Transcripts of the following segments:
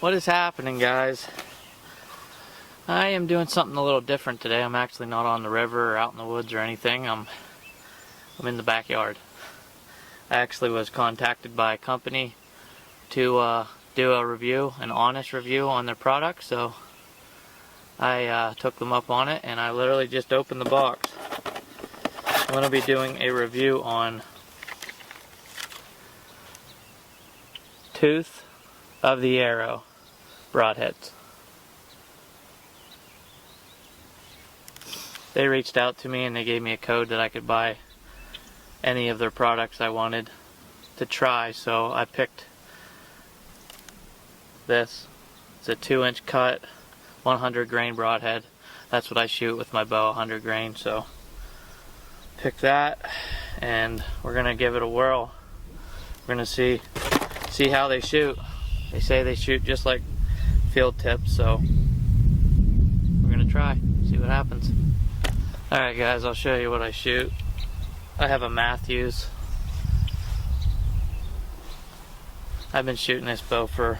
What is happening, guys? I am doing something a little different today. I'm actually not on the river or out in the woods or anything. I'm in the backyard. I actually was contacted by a company to do a review, an honest review on their product, so I took them up on it, and I literally just opened the box. I'm going to be doing a review on Tooth of the Arrow Broadheads. They reached out to me and they gave me a code that I could buy any of their products I wanted to try, so I picked this. It's a 2-inch cut, 100 grain broadhead. That's what I shoot with my bow, 100 grain, so pick that and we're gonna give it a whirl. We're gonna see how they shoot. They say they shoot just like field tips, so we're gonna try, see what happens. Alright guys, I'll show you what I shoot. I have a Matthews. I've been shooting this bow for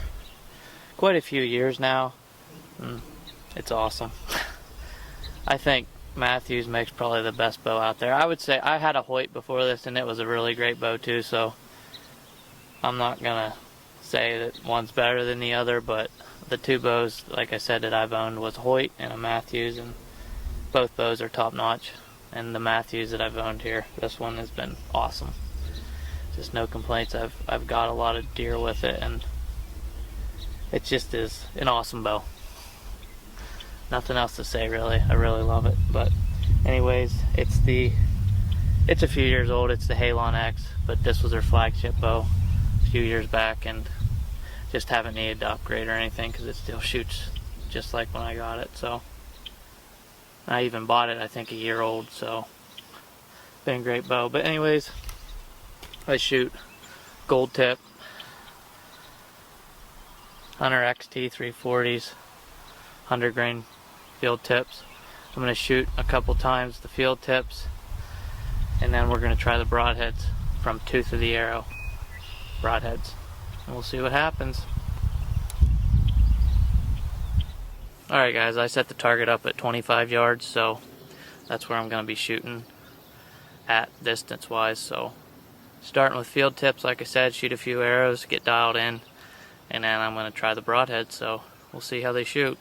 quite a few years now. It's awesome. I think Matthews makes probably the best bow out there. I would say I had a Hoyt before this and it was a really great bow too, so I'm not gonna say that one's better than the other, but the two bows, like I said, that I've owned was Hoyt and a Matthews, and both bows are top notch. And the Matthews that I've owned here, this one has been awesome. Just no complaints. I've got a lot of deer with it, and it just is an awesome bow. Nothing else to say really. I really love it. But anyways, it's a few years old. It's the Halon X, but this was their flagship bow a few years back, and just haven't needed to upgrade or anything because it still shoots just like when I got it. So I even bought it, I think, a year old, so been a great bow. But anyways, I shoot gold tip Hunter XT 340s, 100 grain field tips. I'm going to shoot a couple times the field tips, and then we're going to try the broadheads from Tooth of the Arrow Broadheads, and we'll see what happens. Alright guys, I set the target up at 25 yards, so that's where I'm going to be shooting at distance wise. So starting with field tips, like I said, shoot a few arrows, get dialed in, and then I'm going to try the broadhead, so we'll see how they shoot.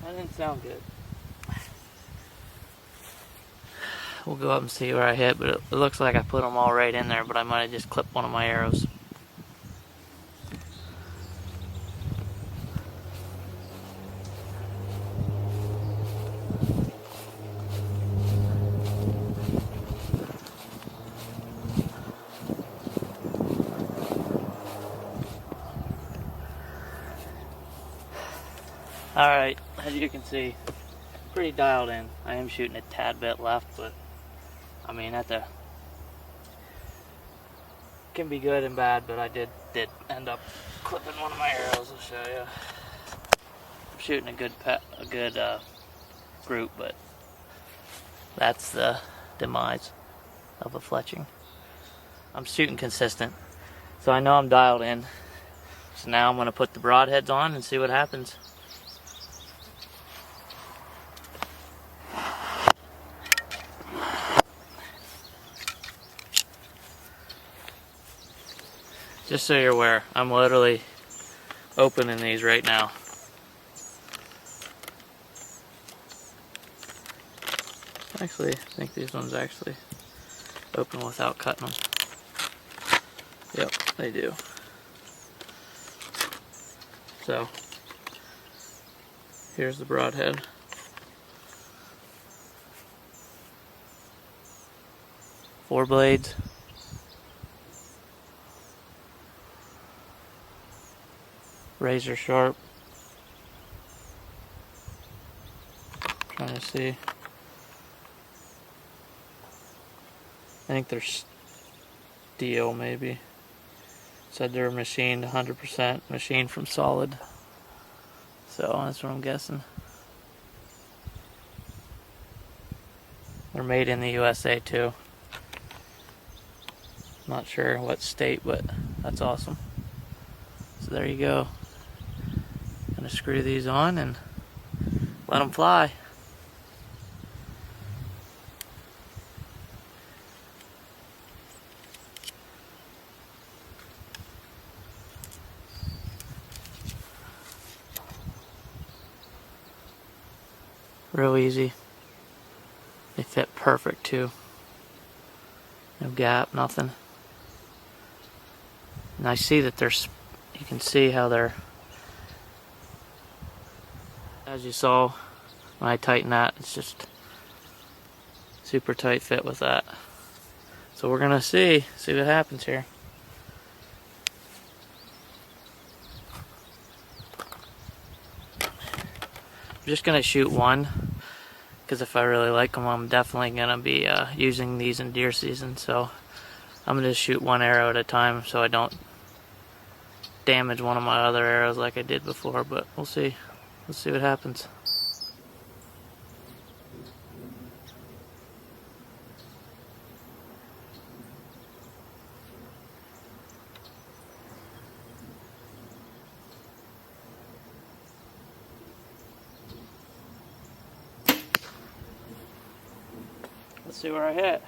That didn't sound good. We'll go up and see where I hit, but it looks like I put them all right in there, but I might have just clipped one of my arrows. Alright, as you can see, pretty dialed in. I am shooting a tad bit left, but I mean, can be good and bad, but I did end up clipping one of my arrows. I'll show you. I'm shooting a good group, but that's the demise of a fletching. I'm shooting consistent, so I know I'm dialed in. So now I'm going to put the broadheads on and see what happens. Just so you're aware, I'm literally opening these right now. Actually, I think these ones actually open without cutting them. Yep, they do. So, here's the Broadhead. Four blades. Razor sharp. Trying to see. I think they're steel, maybe. Said they're machined 100%, machined from solid. So that's what I'm guessing. They're made in the USA too. Not sure what state, but that's awesome. So there you go. Gonna screw these on and let them fly. Real easy. They fit perfect too. No gap, nothing. And I see that there's, you can see how they're, as you saw when I tighten that, it's just super tight fit with that. So we're gonna see what happens here. I'm just gonna shoot one, because if I really like them, I'm definitely gonna be using these in deer season. So I'm gonna just shoot one arrow at a time so I don't damage one of my other arrows like I did before. But we'll see. Let's see what happens. Let's see where I hit.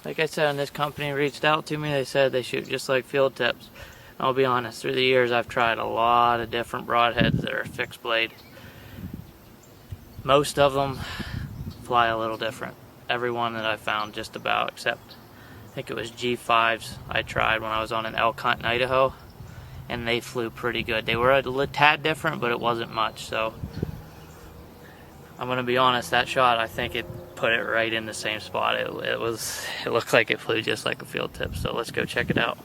Like I said, this company reached out to me. They said they shoot just like field tips. I'll be honest, through the years I've tried a lot of different broadheads that are fixed blade. Most of them fly a little different. Every one that I found, just about, except I think it was G5s I tried when I was on an elk hunt in Idaho, and they flew pretty good. They were a tad different, but it wasn't much. So I'm gonna be honest, that shot, I think it put it right in the same spot. It looked like it flew just like a field tip. So let's go check it out.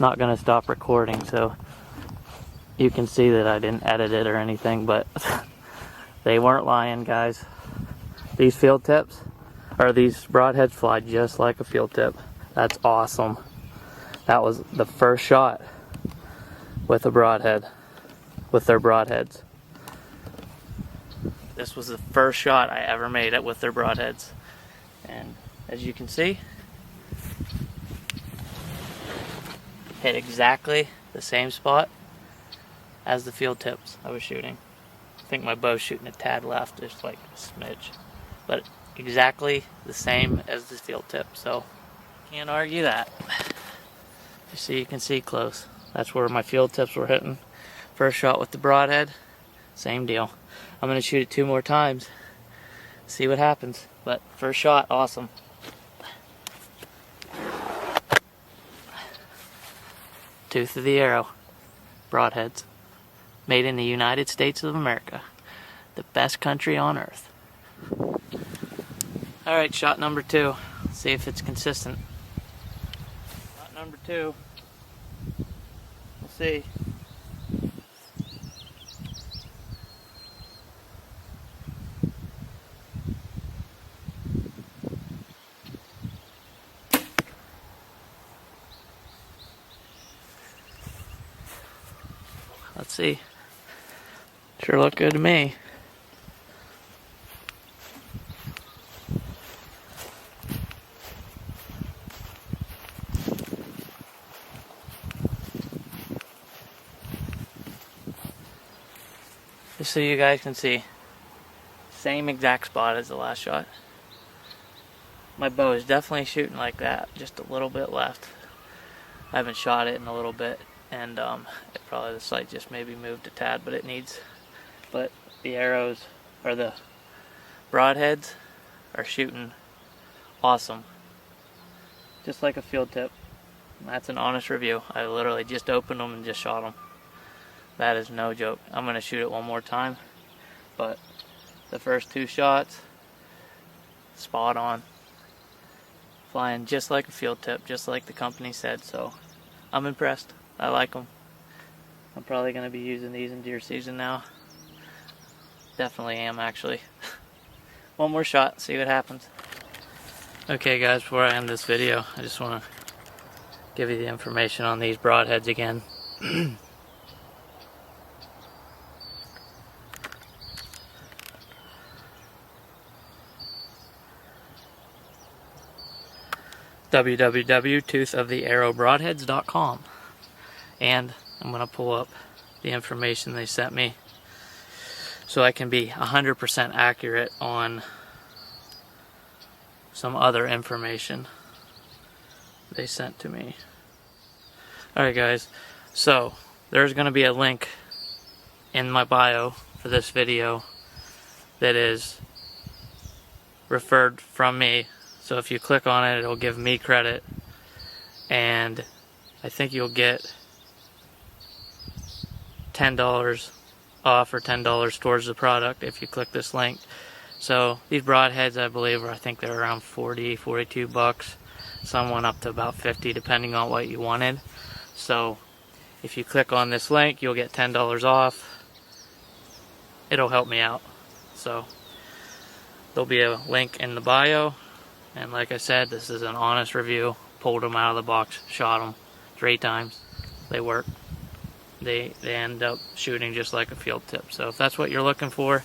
Not gonna stop recording so you can see that I didn't edit it or anything, but they weren't lying, guys. These field tips, or these broadheads, fly just like a field tip. That's awesome. That was the first shot with a broadhead, with their broadheads. This was the first shot I ever made it with their broadheads. And as you can see, hit exactly the same spot as the field tips I was shooting. I think my bow's shooting a tad left, just like a smidge. But exactly the same as the field tip, so can't argue that. You can see close. That's where my field tips were hitting. First shot with the broadhead, same deal. I'm gonna shoot it 2 more times, see what happens. But first shot, awesome. Tooth of the arrow, broadheads. Made in the United States of America. The best country on earth. Alright, shot number 2. See if it's consistent. Shot number 2. We'll see. Let's see. Sure looked good to me. Just so you guys can see, same exact spot as the last shot. My bow is definitely shooting like that, just a little bit left. I haven't shot it in a little bit, and probably the sight just maybe moved a tad, but it needs. But the arrows, or the broadheads, are shooting awesome. Just like a field tip. That's an honest review. I literally just opened them and just shot them. That is no joke. I'm going to shoot it one more time, but the first 2 shots, spot on. Flying just like a field tip, just like the company said, so I'm impressed. I like them. I'm probably going to be using these in deer season now. Definitely am, actually. One more shot, see what happens. Okay guys, before I end this video, I just want to give you the information on these broadheads again. www.toothofthearrowbroadheads.com, and I'm going to pull up the information they sent me so I can be 100% accurate on some other information they sent to me. Alright guys, so there's going to be a link in my bio for this video that is referred from me. So if you click on it, it'll give me credit, and I think you'll get $10 off or $10 towards the product if you click this link. So these broadheads, I believe, I think they're around 40, 42 bucks. Some went up to about 50 depending on what you wanted. So if you click on this link, you'll get $10 off. It'll help me out. So there'll be a link in the bio. And like I said, this is an honest review. Pulled them out of the box, shot them 3 times. They work. They end up shooting just like a field tip. So if that's what you're looking for,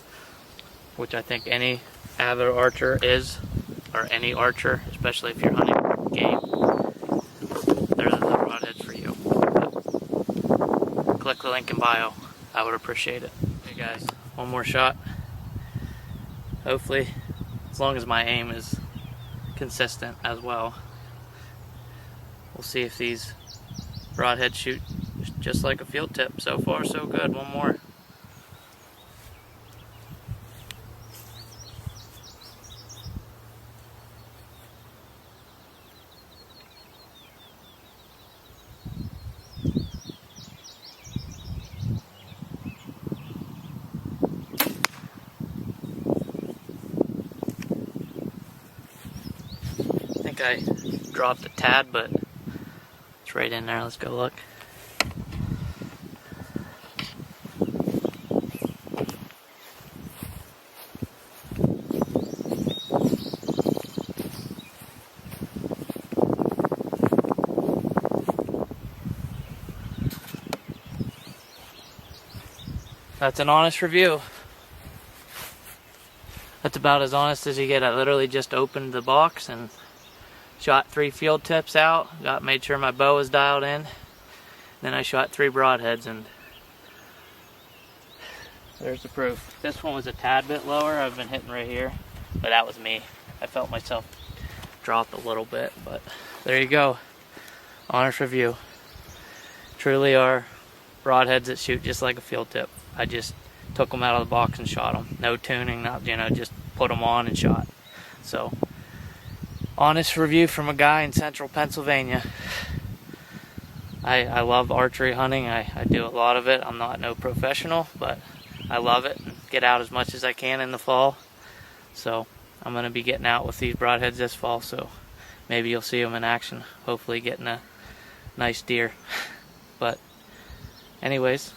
which I think any avid archer is, or any archer, especially if you're hunting game, they're the broadheads for you. But click the link in bio. I would appreciate it. Okay guys, one more shot. Hopefully, as long as my aim is consistent as well. We'll see if these broadheads shoot just like a field tip. So far so good. One more. I dropped a tad, but it's right in there. Let's go look. That's an honest review. That's about as honest as you get. I literally just opened the box and shot 3 field tips out, made sure my bow was dialed in, then I shot 3 broadheads, and there's the proof. This one was a tad bit lower. I've been hitting right here, but that was me. I felt myself drop a little bit, but there you go. Honest review. Truly are broadheads that shoot just like a field tip. I just took them out of the box and shot them. No tuning, not, just put them on and shot. So honest review from a guy in central Pennsylvania. I love archery hunting. I do a lot of it. I'm not no professional, but I love it. Get out as much as I can in the fall. So I'm going to be getting out with these broadheads this fall, so maybe you'll see them in action. Hopefully getting a nice deer. But anyways,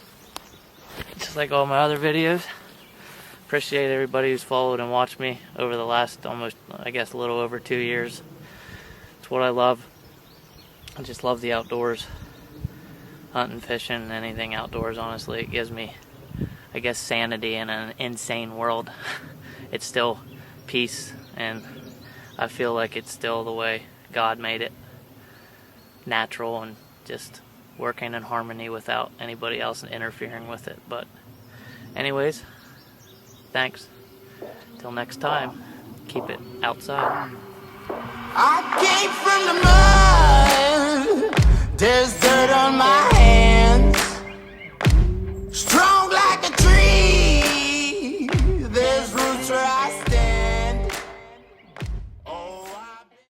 just like all my other videos, appreciate everybody who's followed and watched me over the last almost, I guess, a little over 2 years. It's what I love. I just love the outdoors. Hunting, fishing, anything outdoors, honestly. It gives me, I guess, sanity in an insane world. It's still peace, and I feel like it's still the way God made it. Natural and just working in harmony without anybody else interfering with it. But anyways, thanks. Till next time, keep it outside. I came from the mud. There's